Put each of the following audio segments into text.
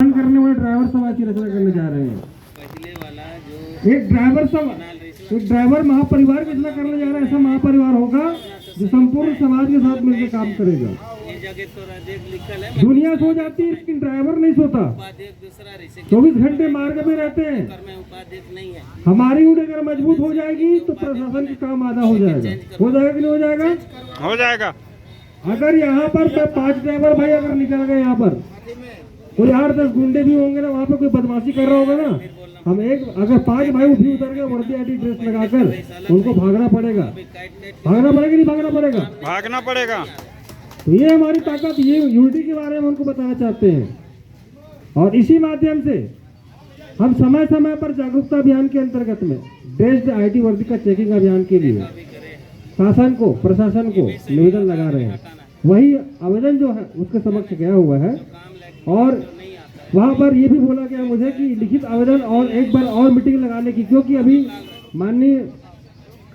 करने वाले ड्राइवर समाज की रचना करने जा रहे हैं। एक ड्राइवर महापरिवार की रचना करने जा रहा है। ऐसा महापरिवार होगा जो संपूर्ण समाज के साथ मिलकर काम करेगा। दुनिया सो जाती है लेकिन ड्राइवर नहीं सोता। 24 घंटे मार्ग में रहते हैं। हमारी यूनिट अगर मजबूत हो जाएगी तो प्रशासन का काम आधा हो जाएगा। हो जाएगा कि नहीं हो जाएगा? हो जाएगा। अगर यहाँ पर 5 ड्राइवर भाई अगर निकल गए, यहाँ पर कोई 8-10 गुंडे भी होंगे ना, वहाँ पे कोई बदमाशी कर रहा होगा ना, हम अगर 5 भाई उठी उतर के वर्दी आदि ड्रेस लगाकर उनको भागना पड़ेगा। भागना पड़ेगा नहीं भागना पड़ेगा? भागना पड़ेगा। तो ये हमारी ताकत, ये यूनिटी के बारे में उनको बताना चाहते हैं। और इसी माध्यम से हम समय समय पर जागरूकता अभियान के अंतर्गत में बेस्ड IT वर्दी का चेकिंग अभियान के लिए शासन को, प्रशासन को निवेदन लगा रहे हैं। वही आवेदन जो है उसके समक्ष गया हुआ है और वहाँ पर ये भी बोला गया मुझे कि लिखित आवेदन और एक बार और मीटिंग लगाने की, क्योंकि अभी माननीय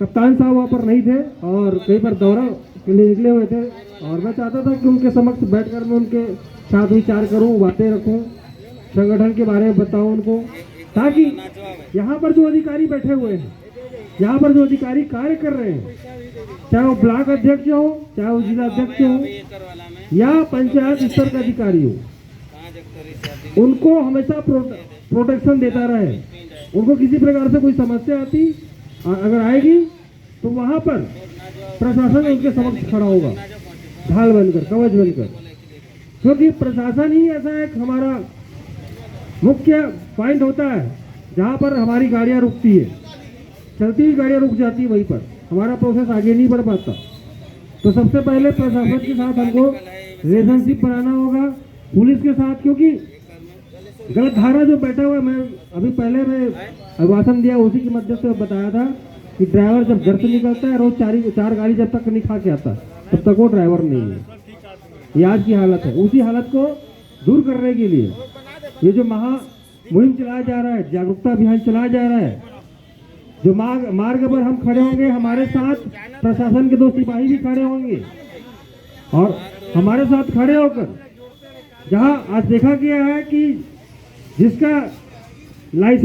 कप्तान साहब वहाँ पर नहीं थे और कई बार दौरा के लिए निकले हुए थे और मैं चाहता था कि उनके समक्ष बैठकर मैं उनके साथ विचार करूँ, बातें रखूँ, संगठन के बारे में बताऊँ उनको, ताकि यहाँ पर जो अधिकारी बैठे हुए हैं, यहाँ पर जो अधिकारी कार्य कर रहे हैं, चाहे वो ब्लॉक अध्यक्ष हो, चाहे वो जिला अध्यक्ष हो या पंचायत स्तर का अधिकारी हो, उनको हमेशा प्रोटेक्शन देता रहे। उनको किसी प्रकार से कोई समस्या आती अगर आएगी तो वहां पर प्रशासन उनके समक्ष खड़ा होगा, ढाल बनकर, कवच बनकर, क्योंकि प्रशासन ही ऐसा एक हमारा मुख्य पॉइंट होता है जहां पर हमारी गाड़ियां रुकती है, चलती हुई गाड़ियां रुक जाती है, वहीं पर हमारा प्रोसेस आगे नहीं बढ़ पाता। तो सबसे पहले प्रशासन के साथ हमको रिलेशनशिप बनाना होगा, पुलिस के साथ, क्योंकि गलत धारा जो बैठा हुआ है, मैं अभी पहले मैं भाषण दिया उसी के मध्य से बताया था कि ड्राइवर जब घर से निकलता है रोज 4 गाड़ी जब तक नहीं खा के आता तब तक वो ड्राइवर नहीं है। ये आज की हालत है। उसी हालत को दूर करने के लिए ये जो मुहिम चलाया जा रहा है, जागरूकता अभियान चलाया जा रहा है, जो मार्ग पर हम खड़े होंगे, हमारे साथ प्रशासन के 2 सिपाही भी खड़े होंगे और हमारे साथ खड़े होकर जहां आज देखा गया है कि जिसका लाइट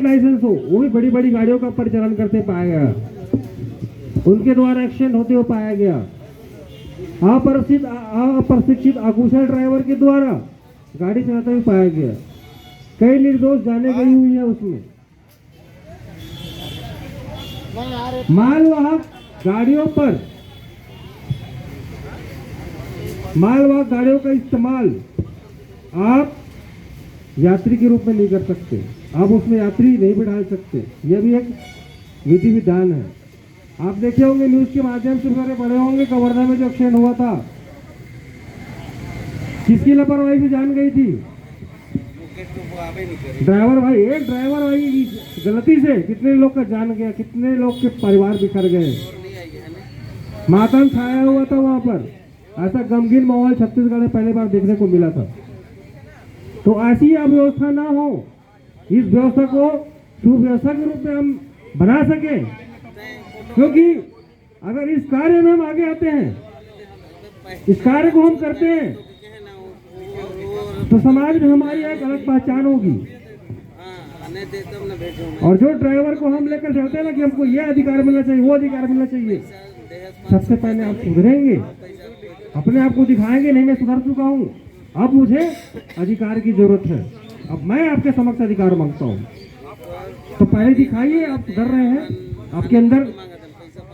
लाइसेंस हो वो भी बड़ी बड़ी गाड़ियों का परिचालन करते पाया गया, उनके द्वारा एक्सीडेंट होते हुए पाया गया। अप्रशिक्षित अकुशल ड्राइवर के द्वारा गाड़ी चलाते हुए पाया गया। कई निर्दोष जाने गई हुई है उसमें। मालवाहक गाड़ियों का इस्तेमाल आप यात्री के रूप में नहीं कर सकते, आप उसमें यात्री नहीं बिठा सकते। यह भी एक विधि विधान है। आप देखे होंगे न्यूज के माध्यम से सारे पढ़े होंगे, कवर्धा में जो एक्सीडेंट हुआ था, किसकी लापरवाही से जान गई थी? ड्राइवर भाई, एक ड्राइवर भाई की गलती से कितने लोग का जान गया, कितने लोग के परिवार बिखर गए। मातम छाया हुआ था वहां पर। ऐसा गमगीन माहौल छत्तीसगढ़ में पहली बार देखने को मिला था। तो ऐसी अव्यवस्था ना हो, इस व्यवस्था को सुव्यवस्था के रूप में हम बना सके, क्योंकि अगर इस कार्य में हम आगे आते हैं, इस कार्य को हम करते हैं, तो समाज में हमारी एक अलग पहचान होगी। और जो ड्राइवर को हम लेकर चलते हैं ना कि हमको ये अधिकार मिलना चाहिए, वो अधिकार मिलना चाहिए, सबसे पहले आप सुधरेंगे, अपने आप को दिखाएंगे, नहीं मैं सुधर चुका हूँ, अब मुझे अधिकार की जरूरत है, अब मैं आपके समक्ष अधिकार मांगता हूँ। तो पहले दिखाइए आप सुधर रहे हैं, आपके अंदर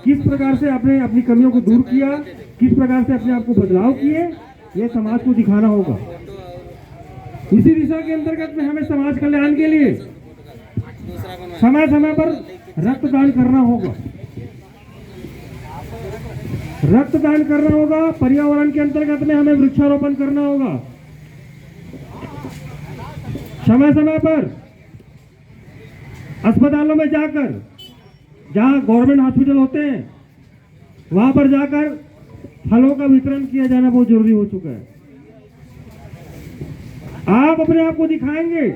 किस प्रकार से आपने अपनी कमियों को दूर किया, किस प्रकार से अपने आप को बदलाव किए, ये समाज को दिखाना होगा। इसी दिशा के अंतर्गत में हमें समाज कल्याण के लिए समय समय पर रक्तदान करना होगा। रक्तदान करना होगा। पर्यावरण के अंतर्गत में हमें वृक्षारोपण करना होगा। समय समय पर अस्पतालों में जाकर, जहां गवर्नमेंट हॉस्पिटल होते हैं, वहां पर जाकर फलों का वितरण किया जाना बहुत जरूरी हो चुका है। आप अपने आप को दिखाएंगे,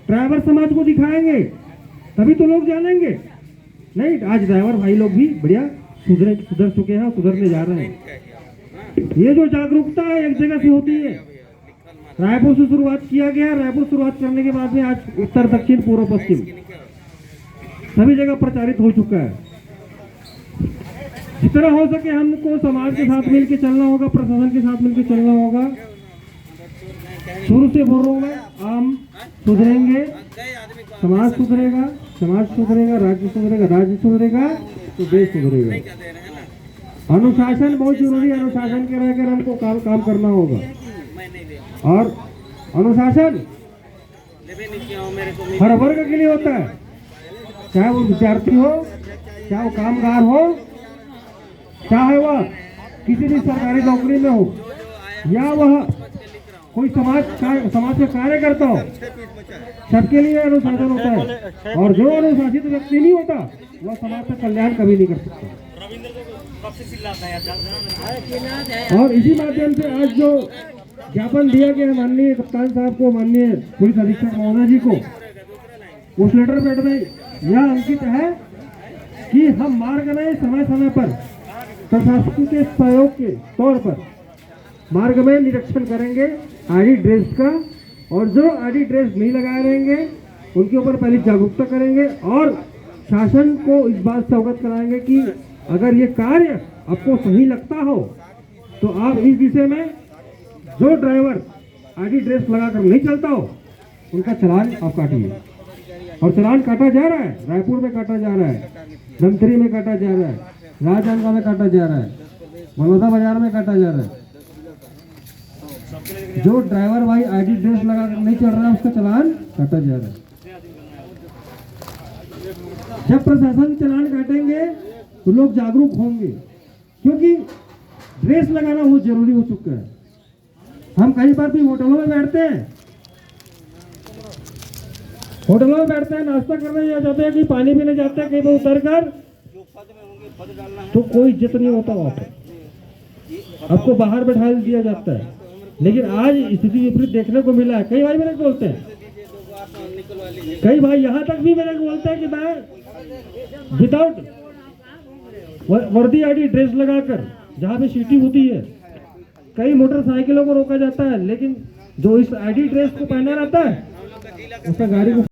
ड्राइवर समाज को दिखाएंगे, तभी तो लोग जानेंगे। नहीं, आज ड्राइवर भाई लोग भी बढ़िया सुधर चुके हैं, सुधरने जा रहे हैं। ये जो जागरूकता है एक जगह से होती है, रायपुर से शुरुआत किया गया। रायपुर शुरुआत करने के बाद में आज उत्तर, दक्षिण, पूर्व, पश्चिम सभी जगह प्रचारित हो चुका है। जितना हो सके हमको समाज के साथ मिलकर चलना होगा, प्रशासन के साथ मिलकर चलना होगा। शुरू से बोल रहा हूं मैं, हम सुधरेंगे, समाज सुधरेगा, समाज सुधरेगा, राज्य सुधरेगा, राज्य सुधरेगा तो देश सुधरेगा। अनुशासन बहुत जरूरी है। अनुशासन के रहकर हमको काम करना होगा। और अनुशासन हर वर्ग के लिए होता है, चाहे वो विद्यार्थी हो, चाहे वो कामगार हो, चाहे वह किसी भी सरकारी नौकरी में हो, या वह कोई समाज का कार्य करता हो, सबके लिए अनुशासन होता है। और जो अनुशासित व्यक्ति नहीं होता वह समाज का कल्याण कभी नहीं कर सकता। और इसी माध्यम से आज जो ज्ञापन दिया गया माननीय कप्तान साहब को, माननीय पुलिस अधीक्षक महोदय जी को, उस लेटर पैड में यह अंकित है कि हम मार्ग में समय समय पर प्रशासन के सहयोग के तौर पर मार्ग में निरीक्षण करेंगे आईडी ड्रेस का, और जो आईडी ड्रेस नहीं लगाए रहेंगे उनके ऊपर पहले जागरूकता करेंगे और शासन को इस बात से अवगत कराएंगे कि अगर ये कार्य आपको सही लगता हो तो आप इस विषय में जो ड्राइवर आईडी ड्रेस लगाकर नहीं चलता हो उनका चालान आप काटिए। और चालान काटा जा रहा है, रायपुर में काटा जा रहा है, धमतरी में काटा जा रहा है, राजनांदगांव में काटा जा रहा है, बलौदा बाजार में काटा जा रहा है। जो ड्राइवर भाई आईडी ड्रेस लगाकर नहीं चल रहा है उसका चालान काटा जा रहा है। जब प्रशासन चालान काटेंगे तो लोग जागरूक होंगे, क्योंकि ड्रेस लगाना बहुत जरूरी हो चुका है। हम कई बार भी होटलों में बैठते हैं, नाश्ता करने जाते हैं, कि पानी पीने जाते हैं, कहीं पर उतर कर तो कोई इज्जत नहीं होता वहां पर, आपको बाहर बैठा दिया जाता है। लेकिन आज स्थिति विपरीत देखने को मिला है। कई भाई मेरे को बोलते हैं, कई भाई यहाँ तक भी मेरे को बोलते हैं कि मैं विदाउट वर्दी आईडी ड्रेस लगाकर जहाँ पे सीटी होती है, कई मोटरसाइकिलों को रोका जाता है, लेकिन जो इस आईडी ड्रेस को पहना रहता है उसका गाड़ी को